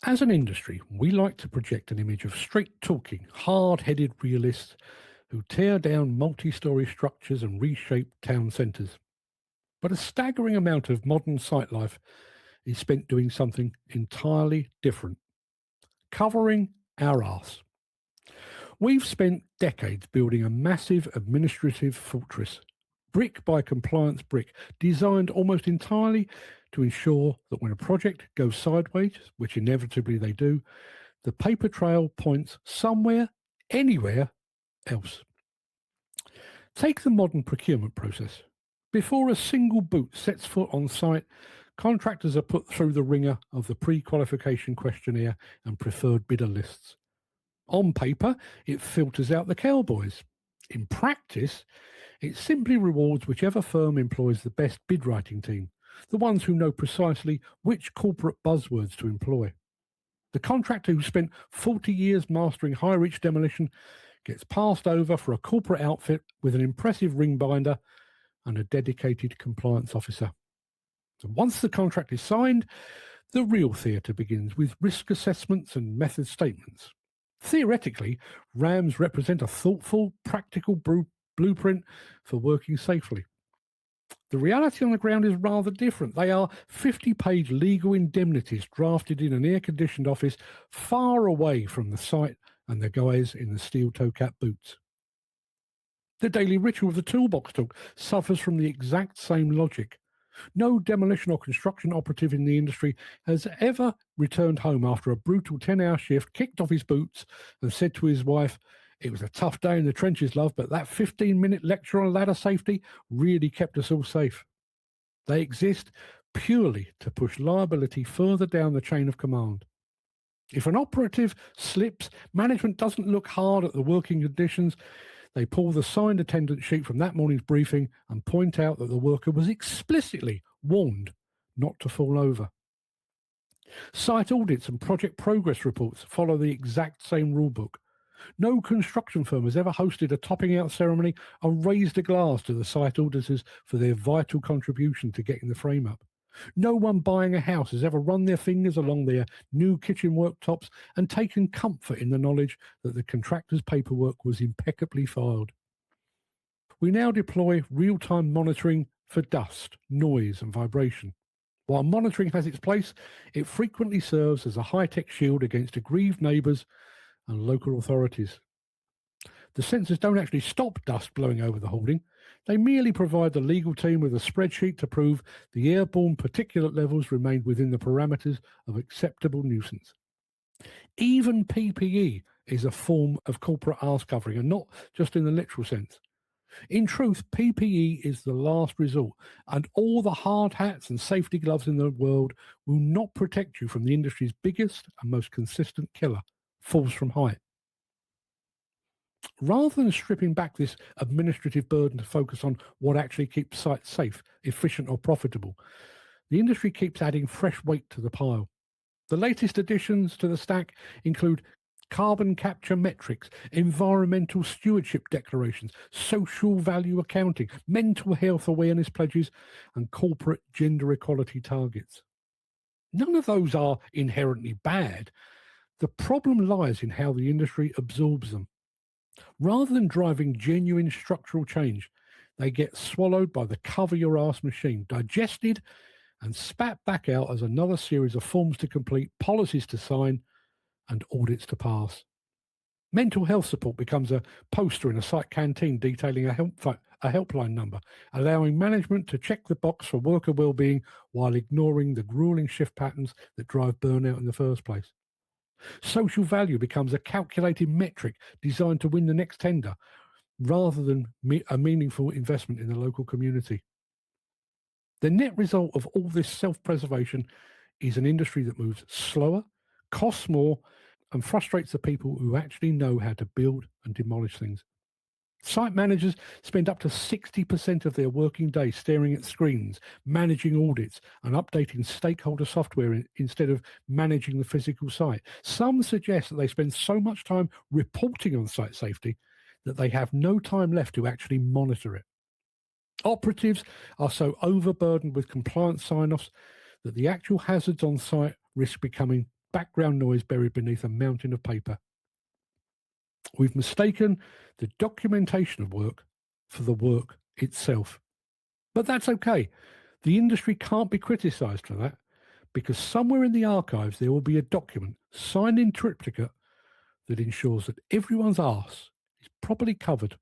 As an industry, we like to project an image of straight-talking, hard-headed realists who tear down multi-storey structures and reshape town centres. But a staggering amount of modern site life is spent doing something entirely different, covering our arse. We've spent decades building a massive administrative fortress, brick by compliance brick, designed almost entirely to ensure that when a project goes sideways, which inevitably they do, the paper trail points somewhere, anywhere else. Take the modern procurement process. Before a single boot sets foot on site, contractors are put through the ringer of the pre-qualification questionnaire and preferred bidder lists. On paper, it filters out the cowboys. In practice, it simply rewards whichever firm employs the best bid writing team, the ones who know precisely which corporate buzzwords to employ. The contractor who spent 40 years mastering high-reach demolition gets passed over for a corporate outfit with an impressive ring binder and a dedicated compliance officer. So once the contract is signed, the real theatre begins with risk assessments and method statements. Theoretically, RAMs represent a thoughtful, practical blueprint for working safely. The reality on the ground is rather different. They are 50-page legal indemnities drafted in an air-conditioned office far away from the site and the guys in the steel toe-cap boots. The daily ritual of the toolbox talk suffers from the exact same logic. No demolition or construction operative in the industry has ever returned home after a brutal 10-hour shift, kicked off his boots and said to his wife, "It was a tough day in the trenches, love, but that 15-minute lecture on ladder safety really kept us all safe." They exist purely to push liability further down the chain of command. If an operative slips, management doesn't look hard at the working conditions. They pull the signed attendance sheet from that morning's briefing and point out that the worker was explicitly warned not to fall over. Site audits and project progress reports follow the exact same rulebook. No construction firm has ever hosted a topping out ceremony and raised a glass to the site auditors for their vital contribution to getting the frame up. No one buying a house has ever run their fingers along their new kitchen worktops and taken comfort in the knowledge that the contractor's paperwork was impeccably filed. We now deploy real-time monitoring for dust, noise and vibration. While monitoring has its place, it frequently serves as a high-tech shield against aggrieved neighbours and local authorities. The sensors don't actually stop dust blowing over the holding. They merely provide the legal team with a spreadsheet to prove the airborne particulate levels remained within the parameters of acceptable nuisance. Even PPE is a form of corporate arse covering, and not just in the literal sense. In truth, PPE is the last resort, and all the hard hats and safety gloves in the world will not protect you from the industry's biggest and most consistent killer, falls from height. Rather than stripping back this administrative burden to focus on what actually keeps sites safe, efficient or profitable, the industry keeps adding fresh weight to the pile. The latest additions to the stack include carbon capture metrics, environmental stewardship declarations, social value accounting, mental health awareness pledges, and corporate gender equality targets. None of those are inherently bad. The problem lies in how the industry absorbs them. Rather than driving genuine structural change, they get swallowed by the cover your arse machine, digested and spat back out as another series of forms to complete, policies to sign, and audits to pass. Mental health support becomes a poster in a site canteen detailing a helpline number, allowing management to check the box for worker well-being while ignoring the grueling shift patterns that drive burnout in the first place. Social value becomes a calculated metric designed to win the next tender, rather than a meaningful investment in the local community. The net result of all this self-preservation is an industry that moves slower, costs more, and frustrates the people who actually know how to build and demolish things. Site managers spend up to 60% of their working day staring at screens, managing audits, and updating stakeholder software instead of managing the physical site. Some suggest that they spend so much time reporting on site safety that they have no time left to actually monitor it. Operatives are so overburdened with compliance sign-offs that the actual hazards on site risk becoming background noise buried beneath a mountain of paper. We've mistaken the documentation of work for the work itself. But that's okay. The industry can't be criticised for that, because somewhere in the archives there will be a document signed in triplicate that ensures that everyone's arse is properly covered